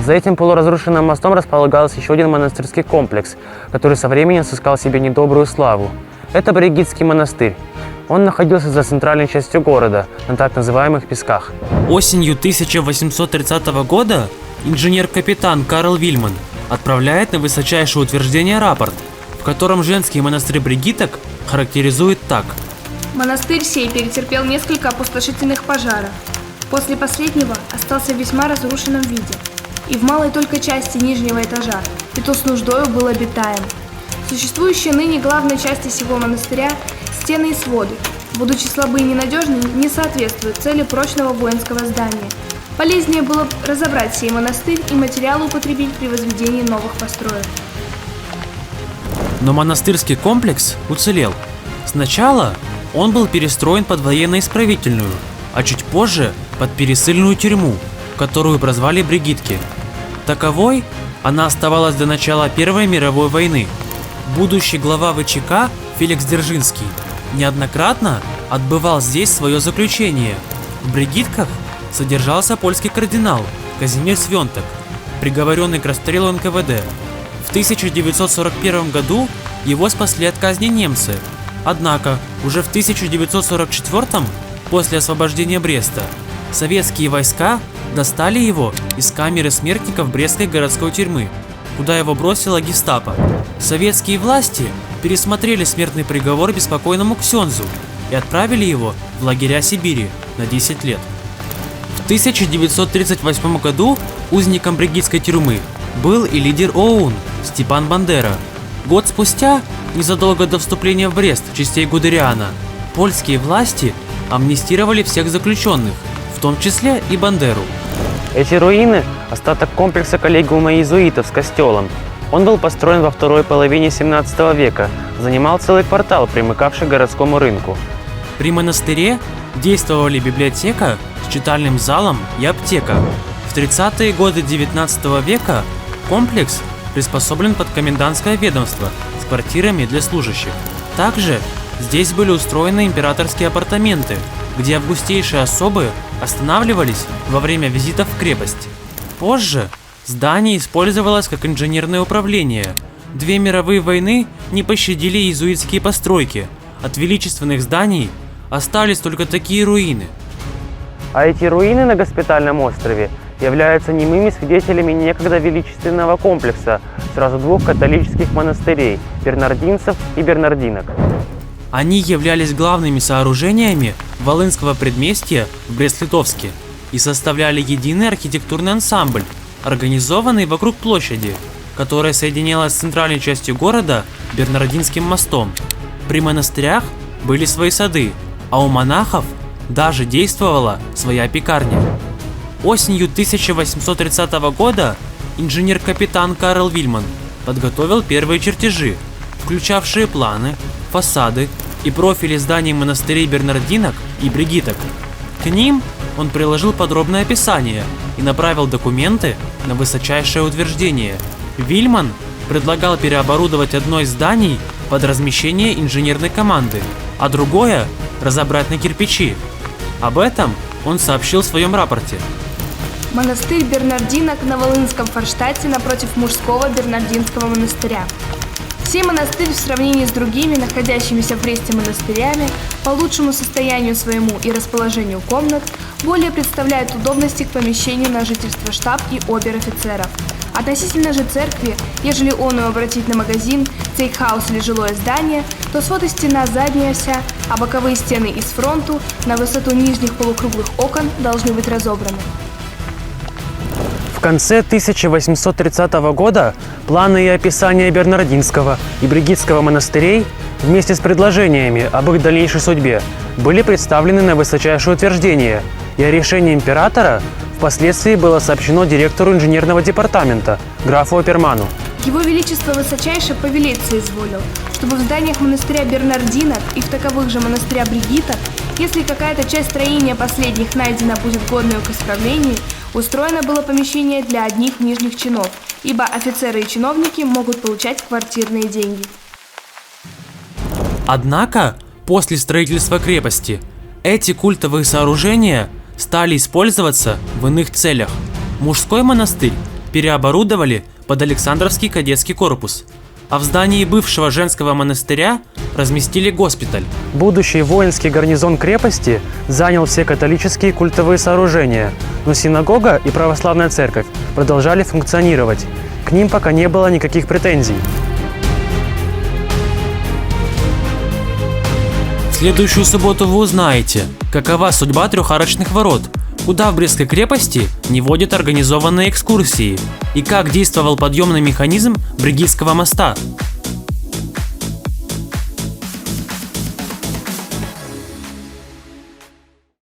За этим полуразрушенным мостом располагался еще один монастырский комплекс, который со временем сыскал себе недобрую славу. Это Бригитский монастырь. Он находился за центральной частью города, на так называемых Песках. Осенью 1830 года инженер-капитан Карл Вильман отправляет на высочайшее утверждение рапорт, в котором женский монастырь Бригиток характеризует так. Монастырь сей перетерпел несколько опустошительных пожаров. После последнего остался в весьма разрушенном виде, и в малой только части нижнего этажа, и то с нуждою был обитаем. Существующие ныне главной части сего монастыря стены и своды, будучи слабы и ненадежны, не соответствуют цели прочного воинского здания. Полезнее было разобрать сей монастырь и материалы употребить при возведении новых построек. Но монастырский комплекс уцелел. Сначала он был перестроен под военно-исправительную, а чуть позже под пересыльную тюрьму, которую прозвали Бригитки. Таковой она оставалась до начала Первой мировой войны. Будущий глава ВЧК Феликс Дзержинский неоднократно отбывал здесь свое заключение. В Бригитках содержался польский кардинал Казимир Свенток, приговоренный к расстрелу НКВД. В 1941 году его спасли от казни немцы. Однако уже в 1944, после освобождения Бреста, советские войска достали его из камеры смертников Брестской городской тюрьмы, куда его бросила гестапо. Советские власти пересмотрели смертный приговор беспокойному Ксензу и отправили его в лагеря Сибири на 10 лет. В 1938 году узником Бригитской тюрьмы был и лидер ОУН Степан Бандера. Год спустя, незадолго до вступления в Брест частей Гудериана, польские власти амнистировали всех заключенных, в том числе и Бандеру. Эти руины – остаток комплекса коллегиума иезуитов с костелом. Он был построен во второй половине 17 века, занимал целый квартал, примыкавший к городскому рынку. При монастыре действовали библиотека с читальным залом и аптека. В 30-е годы 19 века комплекс приспособлен под комендантское ведомство с квартирами для служащих. Также здесь были устроены императорские апартаменты, где августейшие особы останавливались во время визитов в крепость. Позже здание использовалось как инженерное управление. Две мировые войны не пощадили иезуитские постройки. От величественных зданий остались только такие руины. А эти руины на Госпитальном острове являются немыми свидетелями некогда величественного комплекса сразу двух католических монастырей – бернардинцев и бернардинок. Они являлись главными сооружениями Волынского предместья в Брест-Литовске и составляли единый архитектурный ансамбль, организованный вокруг площади, которая соединялась с центральной частью города Бернардинским мостом. При монастырях были свои сады, а у монахов даже действовала своя пекарня. Осенью 1830 года инженер-капитан Карл Вильман подготовил первые чертежи, включавшие планы, фасады и профили зданий монастырей Бернардинок и Бригиток. К ним он приложил подробное описание и направил документы на высочайшее утверждение. Вильман предлагал переоборудовать одно из зданий под размещение инженерной команды, а другое разобрать на кирпичи. Об этом он сообщил в своем рапорте. Монастырь Бернардинок на Волынском Форштадте напротив мужского Бернардинского монастыря. Сей монастырь в сравнении с другими, находящимися в Бресте монастырями, по лучшему состоянию своему и расположению комнат, более представляет удобности к помещению на жительство штаб и обер-офицеров. Относительно же церкви, ежели оную обратить на магазин, цейхаус или жилое здание, то свод и стена задняя вся, а боковые стены из фронту на высоту нижних полукруглых окон должны быть разобраны. В конце 1830 года планы и описания Бернардинского и Бригитского монастырей вместе с предложениями об их дальнейшей судьбе были представлены на высочайшее утверждение, и о решении императора впоследствии было сообщено директору инженерного департамента, графу Оперману. Его Величество Высочайше повелеть соизволил, чтобы в зданиях монастыря Бернардинок и в таковых же монастыря Бригиток, если какая-то часть строения последних найдена будет годной к исправлению, устроено было помещение для одних нижних чинов, ибо офицеры и чиновники могут получать квартирные деньги. Однако, после строительства крепости, эти культовые сооружения стали использоваться в иных целях. Мужской монастырь переоборудовали под Александровский кадетский корпус, а в здании бывшего женского монастыря разместили госпиталь. Будущий воинский гарнизон крепости занял все католические культовые сооружения, но синагога и православная церковь продолжали функционировать. К ним пока не было никаких претензий. В следующую субботу вы узнаете, какова судьба трехарочных ворот, куда в Брестской крепости не водят организованные экскурсии и как действовал подъемный механизм Бригитского моста.